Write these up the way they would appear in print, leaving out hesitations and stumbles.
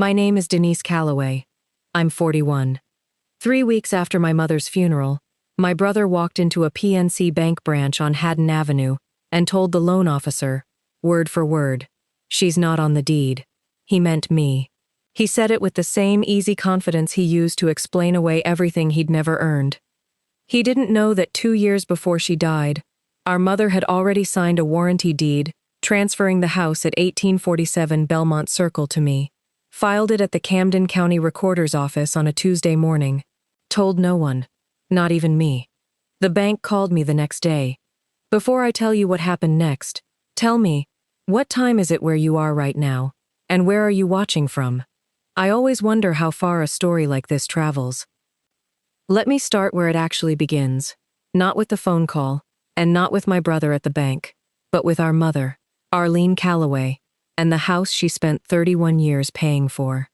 My name is Denise Calloway. I'm 41. 3 weeks after my mother's funeral, my brother walked into a PNC bank branch on Haddon Avenue and told the loan officer, word for word, "She's not on the deed." He meant me. He said it with the same easy confidence he used to explain away everything he'd never earned. He didn't know that 2 years before she died, our mother had already signed a warranty deed transferring the house at 1847 Belmont Circle to me, filed it at the Camden County Recorder's Office on a Tuesday morning, told no one, not even me. The bank called me the next day. Before I tell you what happened next, tell me, what time is it where you are right now, and where are you watching from? I always wonder how far a story like this travels. Let me start where it actually begins, not with the phone call, and not with my brother at the bank, but with our mother, Arlene Calloway, and the house she spent 31 years paying for.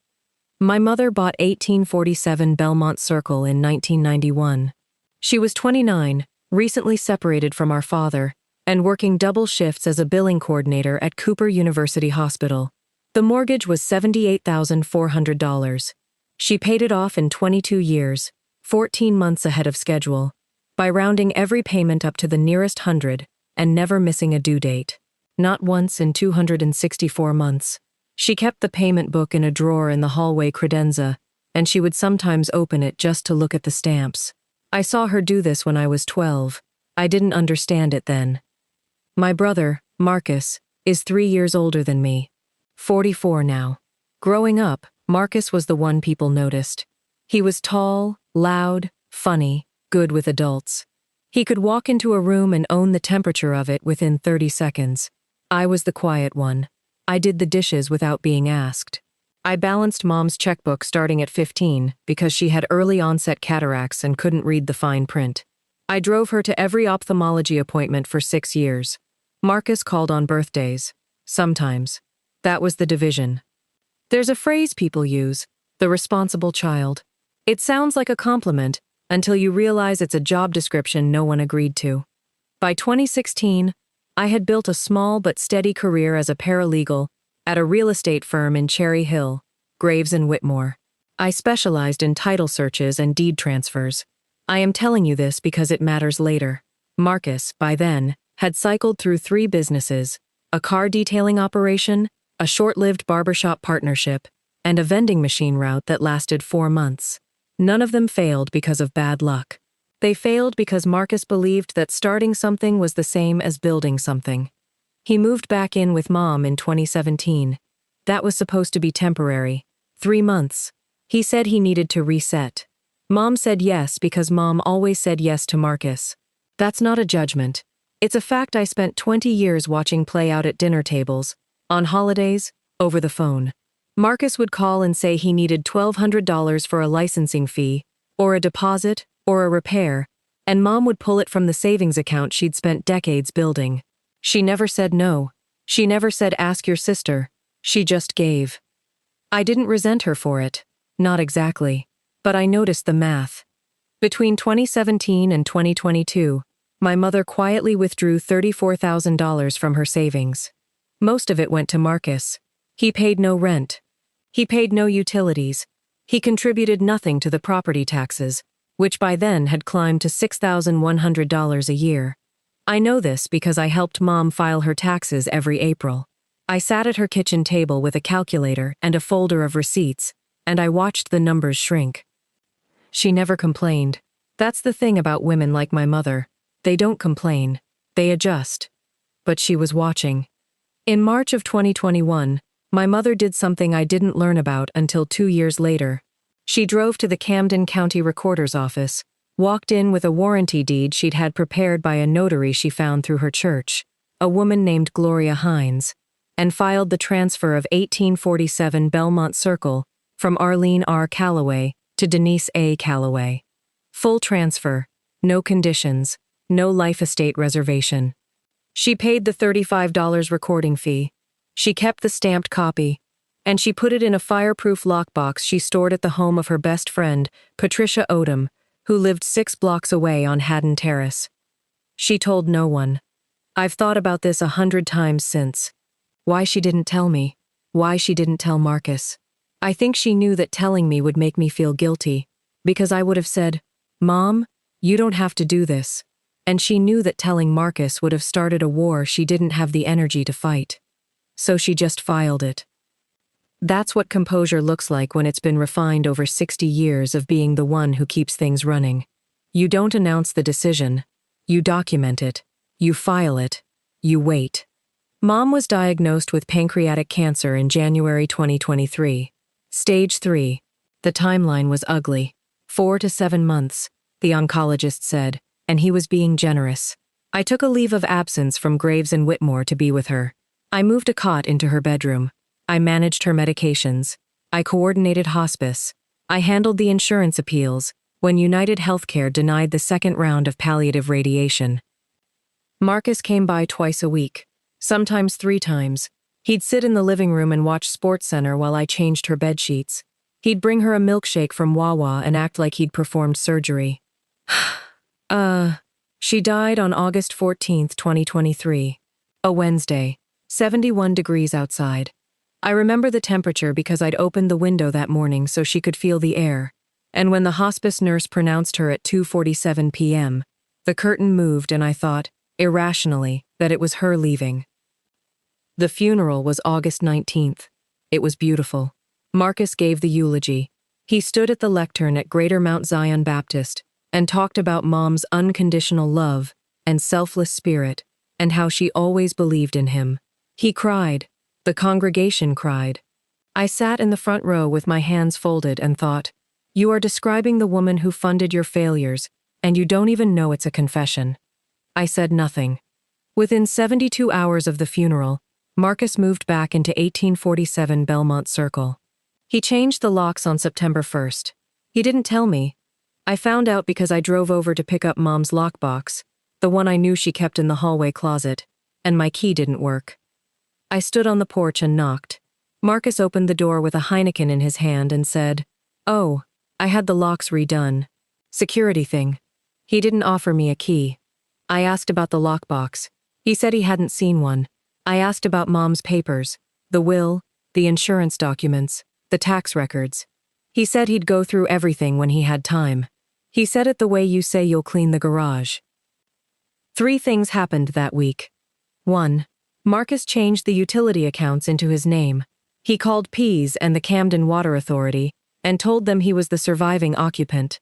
My mother bought 1847 Belmont Circle in 1991. She was 29, recently separated from our father, and working double shifts as a billing coordinator at Cooper University Hospital. The mortgage was $78,400. She paid it off in 22 years, 14 months ahead of schedule, by rounding every payment up to the nearest hundred and never missing a due date. Not once in 264 months. She kept the payment book in a drawer in the hallway credenza, and she would sometimes open it just to look at the stamps. I saw her do this when I was 12. I didn't understand it then. My brother, Marcus, is 3 years older than me. 44 now. Growing up, Marcus was the one people noticed. He was tall, loud, funny, good with adults. He could walk into a room and own the temperature of it within 30 seconds. I was the quiet one. I did the dishes without being asked. I balanced Mom's checkbook starting at 15 because she had early onset cataracts and couldn't read the fine print. I drove her to every ophthalmology appointment for 6 years. Marcus called on birthdays. Sometimes. That was the division. There's a phrase people use, the responsible child. It sounds like a compliment until you realize it's a job description no one agreed to. By 2016, I had built a small but steady career as a paralegal at a real estate firm in Cherry Hill, Graves and Whitmore. I specialized in title searches and deed transfers. I am telling you this because it matters later. Marcus, by then, had cycled through 3 businesses, a car detailing operation, a short-lived barbershop partnership, and a vending machine route that lasted 4 months. None of them failed because of bad luck. They failed because Marcus believed that starting something was the same as building something. He moved back in with Mom in 2017. That was supposed to be temporary. 3 months. He said he needed to reset. Mom said yes because Mom always said yes to Marcus. That's not a judgment. It's a fact I spent 20 years watching play out at dinner tables, on holidays, over the phone. Marcus would call and say he needed $1,200 for a licensing fee, or a deposit, or a repair, and Mom would pull it from the savings account she'd spent decades building. She never said no. She never said ask your sister. She just gave. I didn't resent her for it. Not exactly. But I noticed the math. Between 2017 and 2022, my mother quietly withdrew $34,000 from her savings. Most of it went to Marcus. He paid no rent. He paid no utilities. He contributed nothing to the property taxes, which by then had climbed to $6,100 a year. I know this because I helped Mom file her taxes every April. I sat at her kitchen table with a calculator and a folder of receipts, and I watched the numbers shrink. She never complained. That's the thing about women like my mother. They don't complain. They adjust. But she was watching. In March of 2021, my mother did something I didn't learn about until 2 years later. She drove to the Camden County Recorder's Office, walked in with a warranty deed she'd had prepared by a notary she found through her church, a woman named Gloria Hines, and filed the transfer of 1847 Belmont Circle from Arlene R. Calloway to Denise A. Calloway. Full transfer, no conditions, no life estate reservation. She paid the $35 recording fee. She kept the stamped copy, and she put it in a fireproof lockbox she stored at the home of her best friend, Patricia Odom, who lived 6 blocks away on Haddon Terrace. She told no one. I've thought about this 100 times since. Why she didn't tell me. Why she didn't tell Marcus. I think she knew that telling me would make me feel guilty, because I would have said, "Mom, you don't have to do this." And she knew that telling Marcus would have started a war she didn't have the energy to fight. So she just filed it. That's what composure looks like when it's been refined over 60 years of being the one who keeps things running. You don't announce the decision. You document it. You file it. You wait. Mom was diagnosed with pancreatic cancer in January 2023. Stage 3. The timeline was ugly. 4 to 7 months, the oncologist said, and he was being generous. I took a leave of absence from Graves and Whitmore to be with her. I moved a cot into her bedroom. I managed her medications. I coordinated hospice. I handled the insurance appeals when United Healthcare denied the second round of palliative radiation. Marcus came by twice a week, sometimes 3 times. He'd sit in the living room and watch SportsCenter while I changed her bedsheets. He'd bring her a milkshake from Wawa and act like he'd performed surgery. She died on August 14th, 2023. A Wednesday. 71 degrees outside. I remember the temperature because I'd opened the window that morning so she could feel the air. And when the hospice nurse pronounced her at 2:47 p.m., the curtain moved and I thought, irrationally, that it was her leaving. The funeral was August 19th. It was beautiful. Marcus gave the eulogy. He stood at the lectern at Greater Mount Zion Baptist and talked about Mom's unconditional love and selfless spirit and how she always believed in him. He cried. The congregation cried. I sat in the front row with my hands folded and thought, you are describing the woman who funded your failures, and you don't even know it's a confession. I said nothing. Within 72 hours of the funeral, Marcus moved back into 1847 Belmont Circle. He changed the locks on September 1st. He didn't tell me. I found out because I drove over to pick up Mom's lockbox, the one I knew she kept in the hallway closet, and my key didn't work. I stood on the porch and knocked. Marcus opened the door with a Heineken in his hand and said, "Oh, I had the locks redone. Security thing." He didn't offer me a key. I asked about the lockbox. He said he hadn't seen one. I asked about Mom's papers, the will, the insurance documents, the tax records. He said he'd go through everything when he had time. He said it the way you say you'll clean the garage. 3 things happened that week. 1. Marcus changed the utility accounts into his name. He called Pease and the Camden Water Authority and told them he was the surviving occupant.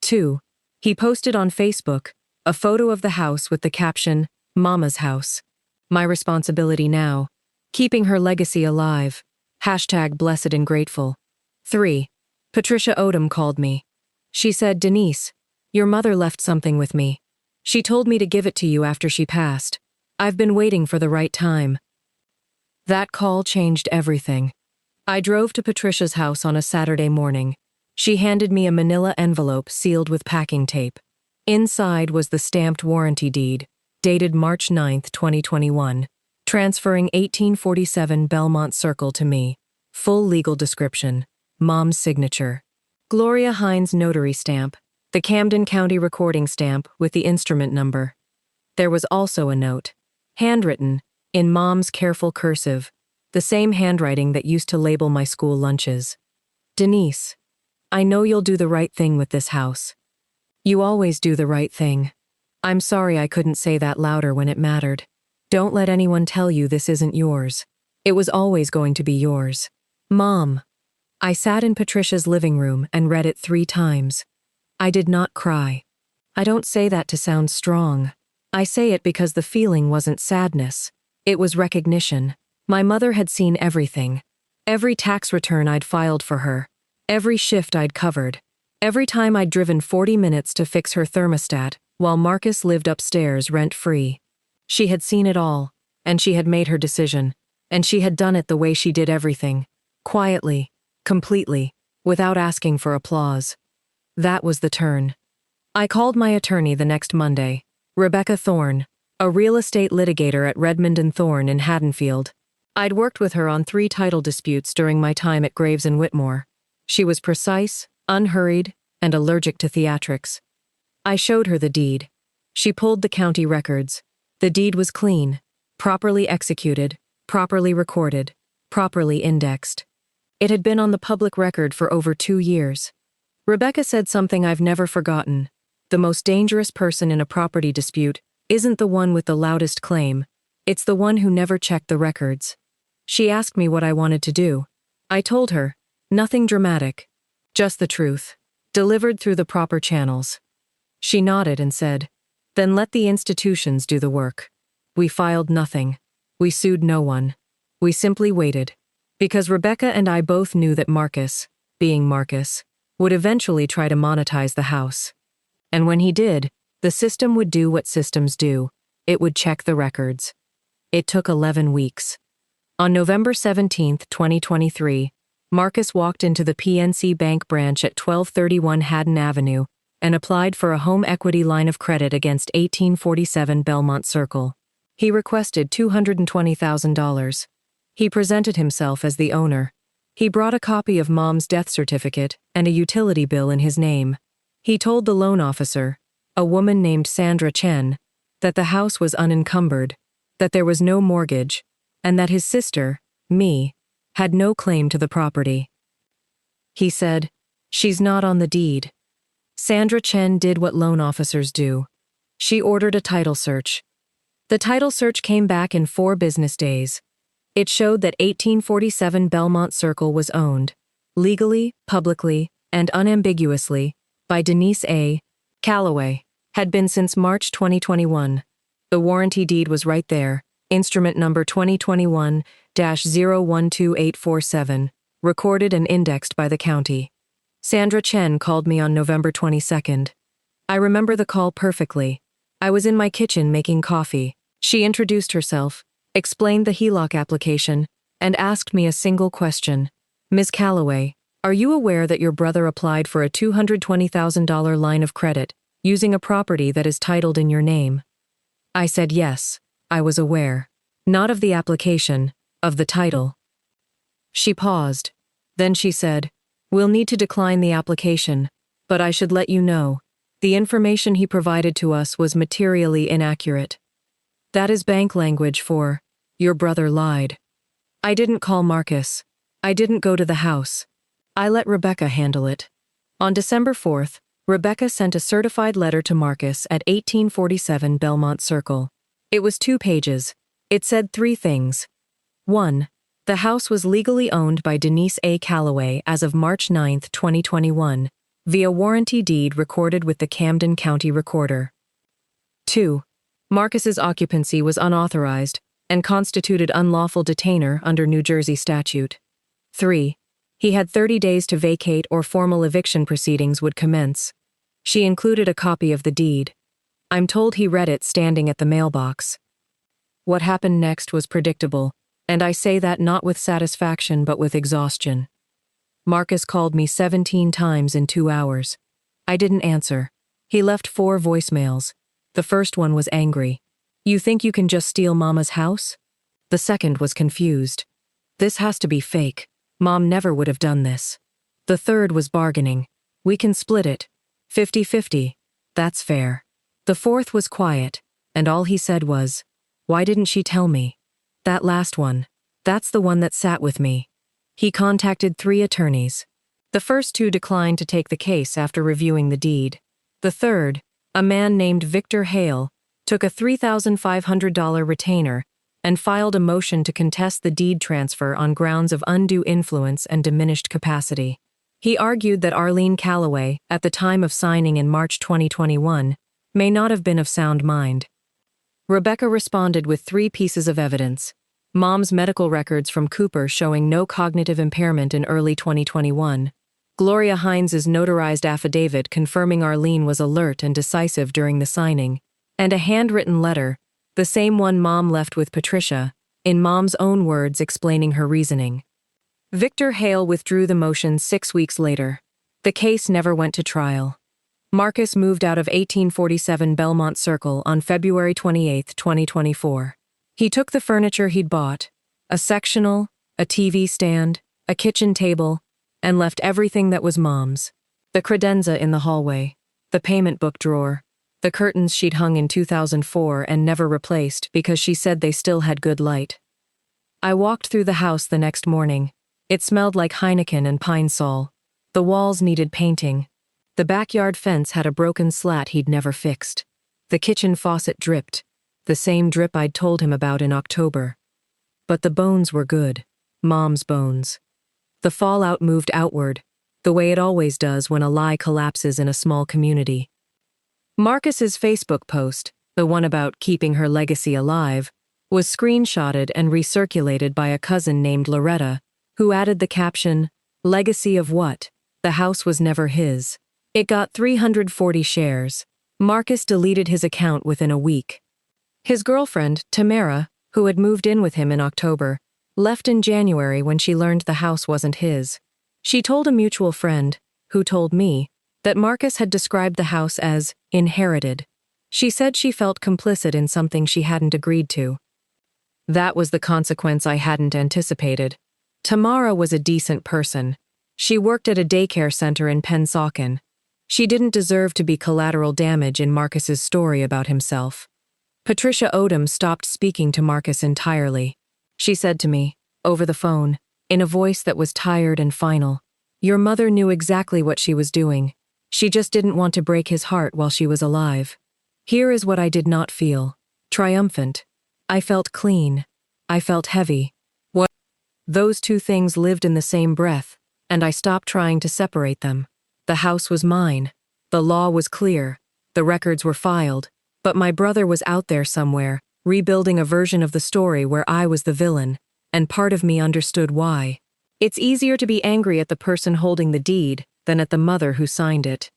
2. He posted on Facebook a photo of the house with the caption, "Mama's house. My responsibility now. Keeping her legacy alive. #blessed and grateful." 3. Patricia Odom called me. She said, "Denise, your mother left something with me. She told me to give it to you after she passed. I've been waiting for the right time." That call changed everything. I drove to Patricia's house on a Saturday morning. She handed me a manila envelope sealed with packing tape. Inside was the stamped warranty deed, dated March 9, 2021, transferring 1847 Belmont Circle to me. Full legal description. Mom's signature. Gloria Hines notary stamp, the Camden County recording stamp with the instrument number. There was also a note. Handwritten, in Mom's careful cursive, the same handwriting that used to label my school lunches. "Denise, I know you'll do the right thing with this house. You always do the right thing. I'm sorry I couldn't say that louder when it mattered. Don't let anyone tell you this isn't yours. It was always going to be yours. Mom." I sat in Patricia's living room and read it 3 times. I did not cry. I don't say that to sound strong. I say it because the feeling wasn't sadness. It was recognition. My mother had seen everything. Every tax return I'd filed for her. Every shift I'd covered. Every time I'd driven 40 minutes to fix her thermostat while Marcus lived upstairs rent-free. She had seen it all, and she had made her decision, and she had done it the way she did everything. Quietly, completely, without asking for applause. That was the turn. I called my attorney the next Monday, Rebecca Thorne, a real estate litigator at Redmond and Thorne in Haddonfield. I'd worked with her on 3 title disputes during my time at Graves and Whitmore. She was precise, unhurried, and allergic to theatrics. I showed her the deed. She pulled the county records. The deed was clean, properly executed, properly recorded, properly indexed. It had been on the public record for over 2 years. Rebecca said something I've never forgotten. The most dangerous person in a property dispute isn't the one with the loudest claim. It's the one who never checked the records. She asked me what I wanted to do. I told her, nothing dramatic. Just the truth, delivered through the proper channels. She nodded and said, then let the institutions do the work. We filed nothing. We sued no one. We simply waited. Because Rebecca and I both knew that Marcus, being Marcus, would eventually try to monetize the house. And when he did, the system would do what systems do. It would check the records. It took 11 weeks. On November 17, 2023, Marcus walked into the PNC Bank branch at 1231 Haddon Avenue and applied for a home equity line of credit against 1847 Belmont Circle. He requested $220,000. He presented himself as the owner. He brought a copy of Mom's death certificate and a utility bill in his name. He told the loan officer, a woman named Sandra Chen, that the house was unencumbered, that there was no mortgage, and that his sister, me, had no claim to the property. He said, she's not on the deed. Sandra Chen did what loan officers do. She ordered a title search. The title search came back in 4 business days. It showed that 1847 Belmont Circle was owned, legally, publicly, and unambiguously, by Denise Calloway, had been since March 2021. The warranty deed was right there, instrument number 2021-012847, recorded and indexed by the county. Sandra Chen called me on November 22nd. I remember the call perfectly. I was in my kitchen making coffee. She introduced herself, explained the HELOC application, and asked me a single question. Ms. Calloway, are you aware that your brother applied for a $220,000 line of credit using a property that is titled in your name? I said yes, I was aware. Not of the application, of the title. She paused. Then she said, we'll need to decline the application, but I should let you know, the information he provided to us was materially inaccurate. That is bank language for, your brother lied. I didn't call Marcus. I didn't go to the house. I let Rebecca handle it. On December 4th, Rebecca sent a certified letter to Marcus at 1847 Belmont Circle. It was 2 pages. It said 3 things. 1. The house was legally owned by Denise Calloway as of March 9, 2021, via warranty deed recorded with the Camden County Recorder. 2. Marcus's occupancy was unauthorized and constituted unlawful detainer under New Jersey statute. 3. He had 30 days to vacate or formal eviction proceedings would commence. She included a copy of the deed. I'm told he read it standing at the mailbox. What happened next was predictable, and I say that not with satisfaction but with exhaustion. Marcus called me 17 times in 2 hours. I didn't answer. He left 4 voicemails. The first one was angry. You think you can just steal Mama's house? The second was confused. This has to be fake. Mom never would have done this. The third was bargaining. We can split it. 50-50. That's fair. The fourth was quiet, and all he said was, why didn't she tell me? That last one. That's the one that sat with me. He contacted 3 attorneys. The first 2 declined to take the case after reviewing the deed. The third, a man named Victor Hale, took a $3,500 retainer and filed a motion to contest the deed transfer on grounds of undue influence and diminished capacity. He argued that Arlene Calloway, at the time of signing in March 2021, may not have been of sound mind. Rebecca responded with 3 pieces of evidence. Mom's medical records from Cooper showing no cognitive impairment in early 2021, Gloria Hines's notarized affidavit confirming Arlene was alert and decisive during the signing, and a handwritten letter, the same one Mom left with Patricia, in Mom's own words explaining her reasoning. Victor Hale withdrew the motion 6 weeks later. The case never went to trial. Marcus moved out of 1847 Belmont Circle on February 28, 2024. He took the furniture he'd bought, a sectional, a TV stand, a kitchen table, and left everything that was Mom's. The credenza in the hallway, the payment book drawer, the curtains she'd hung in 2004 and never replaced because she said they still had good light. I walked through the house the next morning. It smelled like Heineken and Pine Sol. The walls needed painting. The backyard fence had a broken slat he'd never fixed. The kitchen faucet dripped, the same drip I'd told him about in October. But the bones were good. Mom's bones. The fallout moved outward, the way it always does when a lie collapses in a small community. Marcus's Facebook post, the one about keeping her legacy alive, was screenshotted and recirculated by a cousin named Loretta, who added the caption, "Legacy of what? The house was never his." It got 340 shares. Marcus deleted his account within a week. His girlfriend, Tamara, who had moved in with him in October, left in January when she learned the house wasn't his. She told a mutual friend, who told me, that Marcus had described the house as inherited. She said she felt complicit in something she hadn't agreed to. That was the consequence I hadn't anticipated. Tamara was a decent person. She worked at a daycare center in Pennsauken. She didn't deserve to be collateral damage in Marcus's story about himself. Patricia Odom stopped speaking to Marcus entirely. She said to me, over the phone, in a voice that was tired and final, "Your mother knew exactly what she was doing. She just didn't want to break his heart while she was alive." Here is what I did not feel. Triumphant. I felt clean. I felt heavy. What? Those two things lived in the same breath, and I stopped trying to separate them. The house was mine. The law was clear. The records were filed. But my brother was out there somewhere, rebuilding a version of the story where I was the villain, and part of me understood why. It's easier to be angry at the person holding the deed than at the mother who signed it.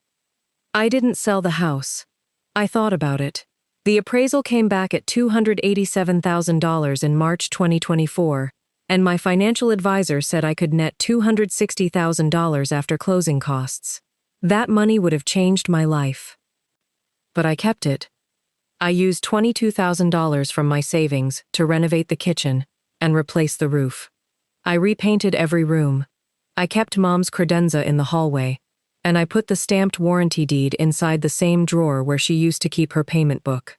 I didn't sell the house. I thought about it. The appraisal came back at $287,000 in March 2024, and my financial advisor said I could net $260,000 after closing costs. That money would have changed my life. But I kept it. I used $22,000 from my savings to renovate the kitchen and replace the roof. I repainted every room. I kept Mom's credenza in the hallway, and I put the stamped warranty deed inside the same drawer where she used to keep her payment book.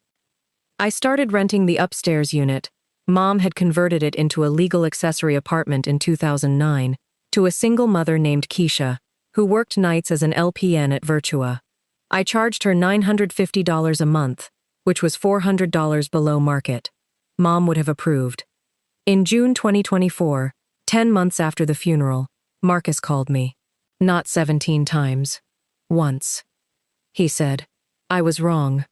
I started renting the upstairs unit. Mom had converted it into a legal accessory apartment in 2009 to a single mother named Keisha, who worked nights as an LPN at Virtua. I charged her $950 a month, which was $400 below market. Mom would have approved. In June 2024, 10 months after the funeral, Marcus called me. Not 17 times. Once. He said, "I was wrong."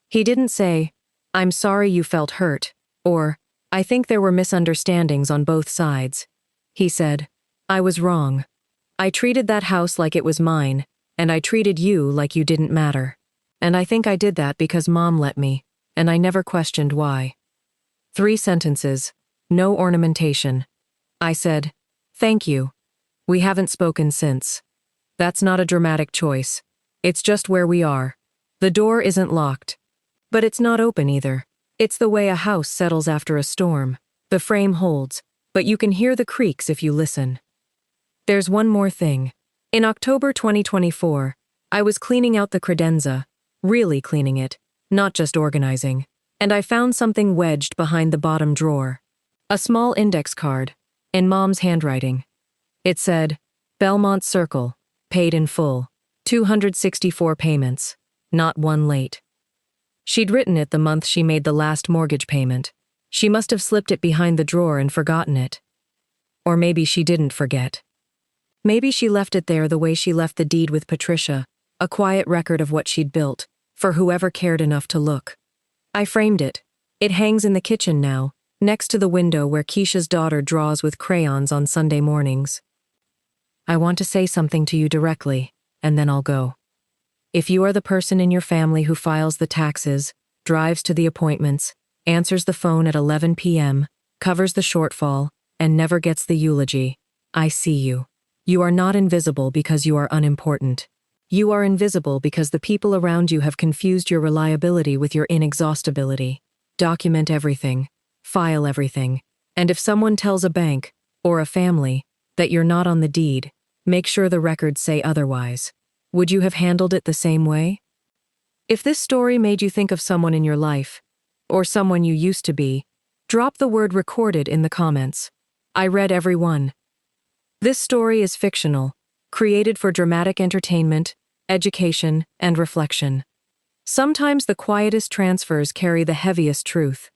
He didn't say, "I'm sorry you felt hurt," or, "I think there were misunderstandings on both sides." He said, "I was wrong. I treated that house like it was mine, and I treated you like you didn't matter. And I think I did that because Mom let me, and I never questioned why." 3 sentences, no ornamentation. I said, "Thank you. We haven't spoken since. That's not a dramatic choice. It's just where we are. The door isn't locked. But it's not open either. It's the way a house settles after a storm. The frame holds, but you can hear the creaks if you listen." There's one more thing. In October 2024, I was cleaning out the credenza, really cleaning it, not just organizing, and I found something wedged behind the bottom drawer. A small index card, in Mom's handwriting. It said, "Belmont Circle, paid in full, 264 payments, not one late." She'd written it the month she made the last mortgage payment. She must have slipped it behind the drawer and forgotten it. Or maybe she didn't forget. Maybe she left it there the way she left the deed with Patricia, a quiet record of what she'd built, for whoever cared enough to look. I framed it. It hangs in the kitchen now, next to the window where Keisha's daughter draws with crayons on Sunday mornings. I want to say something to you directly, and then I'll go. If you are the person in your family who files the taxes, drives to the appointments, answers the phone at 11 p.m., covers the shortfall, and never gets the eulogy, I see you. You are not invisible because you are unimportant. You are invisible because the people around you have confused your reliability with your inexhaustibility. Document everything. File everything. And if someone tells a bank, or a family, that you're not on the deed, make sure the records say otherwise. Would you have handled it the same way? If this story made you think of someone in your life, or someone you used to be, drop the word "recorded" in the comments. I read every one. This story is fictional, created for dramatic entertainment, education, and reflection. Sometimes the quietest transfers carry the heaviest truth.